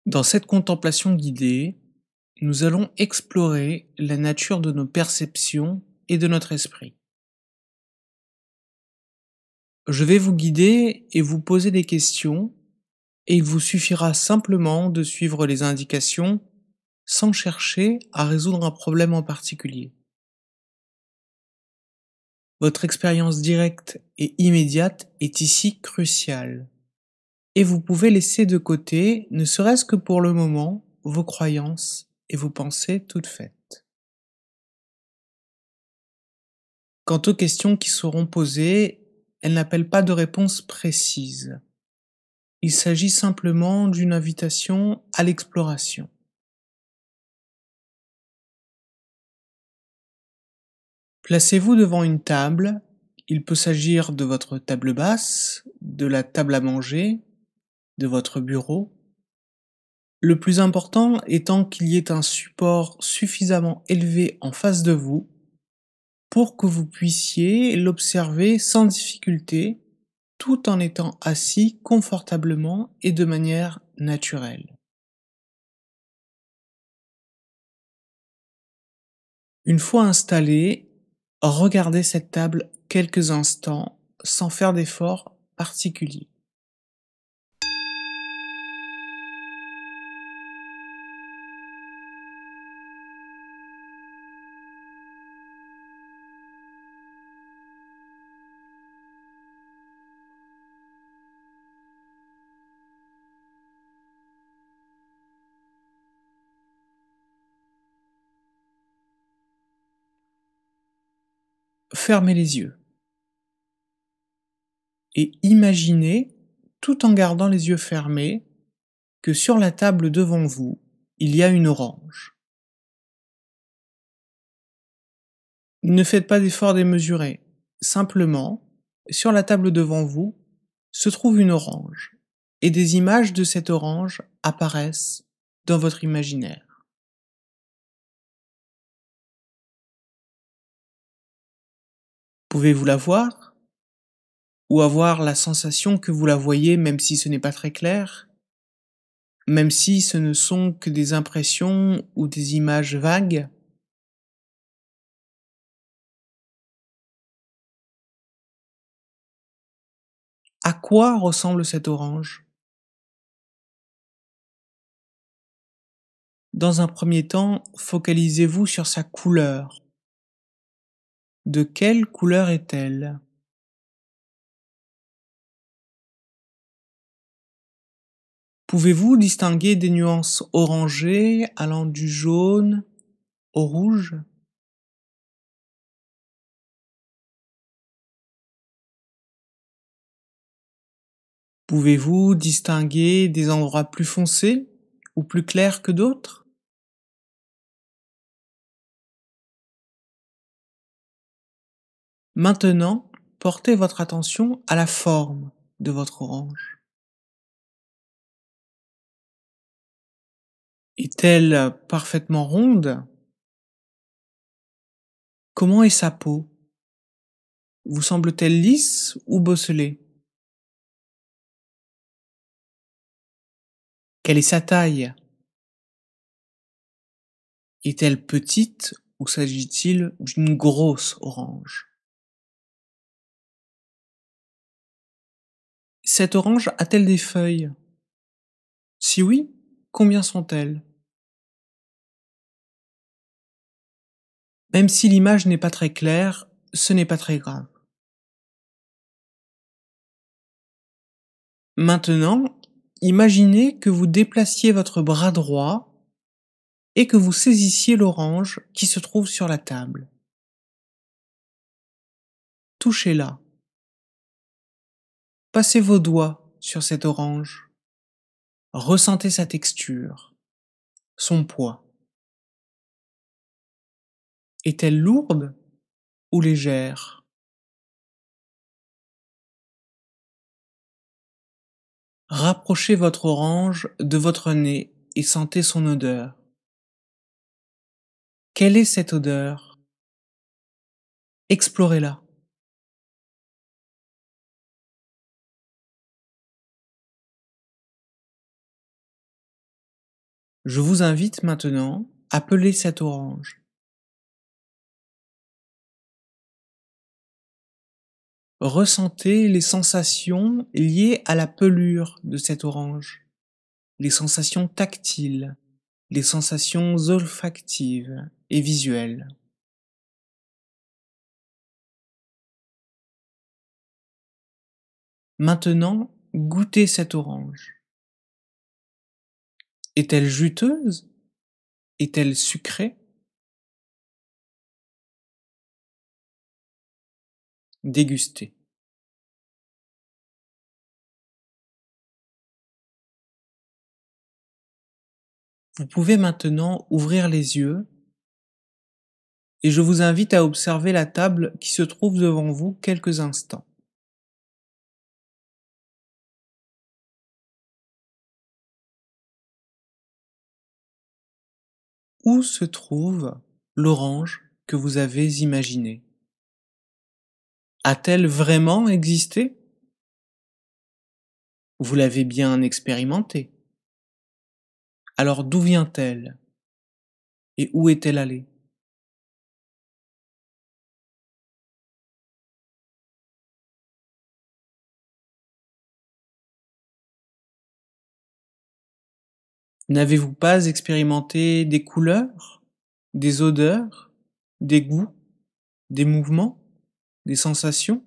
Dans cette contemplation guidée, nous allons explorer la nature de nos perceptions et de notre esprit. Je vais vous guider et vous poser des questions, et il vous suffira simplement de suivre les indications sans chercher à résoudre un problème en particulier. Votre expérience directe et immédiate est ici cruciale, et vous pouvez laisser de côté, ne serait-ce que pour le moment, vos croyances et vos pensées toutes faites. Quant aux questions qui seront posées, elles n'appellent pas de réponse précise. Il s'agit simplement d'une invitation à l'exploration. Placez-vous devant une table. Il peut s'agir de votre table basse, de la table à manger, de votre bureau. Le plus important étant qu'il y ait un support suffisamment élevé en face de vous pour que vous puissiez l'observer sans difficulté, tout en étant assis confortablement et de manière naturelle. Une fois installé, regardez cette table quelques instants sans faire d'effort particulier. Fermez les yeux et imaginez, tout en gardant les yeux fermés, que sur la table devant vous, il y a une orange. Ne faites pas d'effort démesuré. Simplement, sur la table devant vous se trouve une orange, et des images de cette orange apparaissent dans votre imaginaire. Pouvez-vous la voir? Ou avoir la sensation que vous la voyez même si ce n'est pas très clair? Même si ce ne sont que des impressions ou des images vagues? À quoi ressemble cette orange? Dans un premier temps, focalisez-vous sur sa couleur. De quelle couleur est-elle? Pouvez-vous distinguer des nuances orangées allant du jaune au rouge? Pouvez-vous distinguer des endroits plus foncés ou plus clairs que d'autres? Maintenant, portez votre attention à la forme de votre orange. Est-elle parfaitement ronde? Comment est sa peau? Vous semble-t-elle lisse ou bosselée? Quelle est sa taille? Est-elle petite ou s'agit-il d'une grosse orange? Cette orange a-t-elle des feuilles? Si oui, combien sont-elles? Même si l'image n'est pas très claire, ce n'est pas très grave. Maintenant, imaginez que vous déplaciez votre bras droit et que vous saisissiez l'orange qui se trouve sur la table. Touchez-la. Passez vos doigts sur cette orange. Ressentez sa texture, son poids. Est-elle lourde ou légère? Rapprochez votre orange de votre nez et sentez son odeur. Quelle est cette odeur? Explorez-la. Je vous invite maintenant à peler cette orange. Ressentez les sensations liées à la pelure de cette orange, les sensations tactiles, les sensations olfactives et visuelles. Maintenant, goûtez cette orange. Est-elle juteuse? Est-elle sucrée? Dégustez. Vous pouvez maintenant ouvrir les yeux et je vous invite à observer la table qui se trouve devant vous quelques instants. Où se trouve l'orange que vous avez imaginée? A-t-elle vraiment existé? Vous l'avez bien expérimentée. Alors d'où vient-elle? Et où est-elle allée? N'avez-vous pas expérimenté des couleurs, des odeurs, des goûts, des mouvements, des sensations?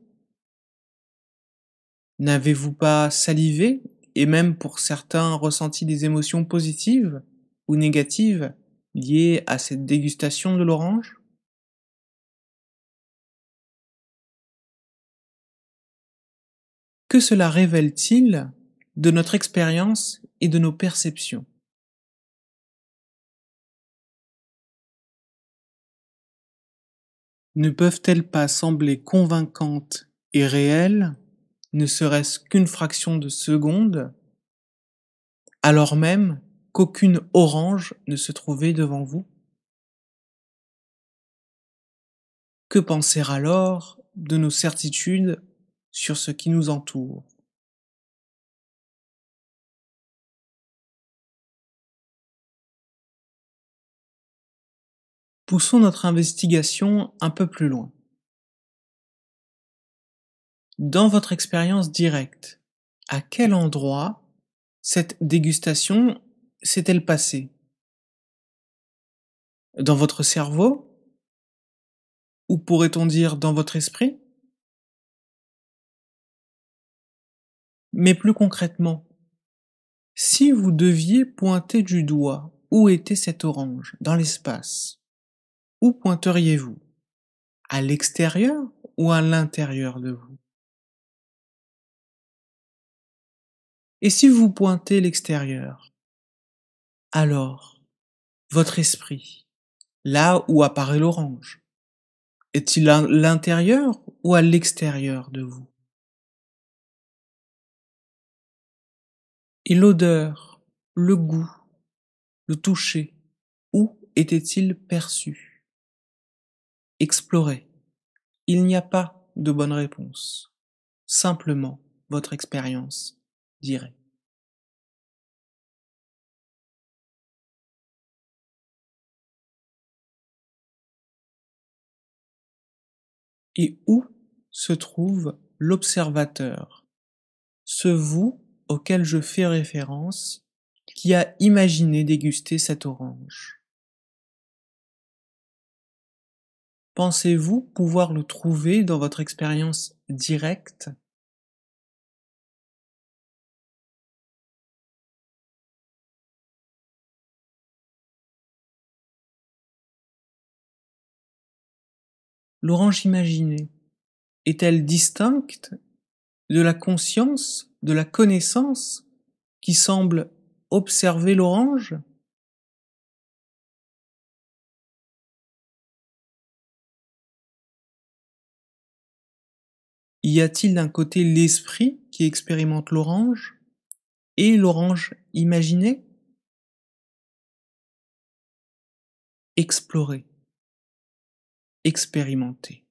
N'avez-vous pas salivé et même pour certains ressenti des émotions positives ou négatives liées à cette dégustation de l'orange? Que cela révèle-t-il de notre expérience et de nos perceptions? Ne peuvent-elles pas sembler convaincantes et réelles, ne serait-ce qu'une fraction de seconde, alors même qu'aucune orange ne se trouvait devant vous? Que penser alors de nos certitudes sur ce qui nous entoure? Poussons notre investigation un peu plus loin. Dans votre expérience directe, à quel endroit cette dégustation s'est-elle passée? Dans votre cerveau? Ou pourrait-on dire dans votre esprit? Mais plus concrètement, si vous deviez pointer du doigt où était cette orange dans l'espace, où pointeriez-vous? À l'extérieur ou à l'intérieur de vous? Et si vous pointez l'extérieur, alors, votre esprit, là où apparaît l'orange, est-il à l'intérieur ou à l'extérieur de vous? Et l'odeur, le goût, le toucher, où était-il perçu? Explorez. Il n'y a pas de bonne réponse. Simplement votre expérience dirait. Et où se trouve l'observateur, ce vous auquel je fais référence, qui a imaginé déguster cette orange? Pensez-vous pouvoir le trouver dans votre expérience directe? L'orange imaginée est-elle distincte de la conscience, de la connaissance qui semble observer l'orange? Y a-t-il d'un côté l'esprit qui expérimente l'orange et l'orange imaginée? Explorez, expérimentez.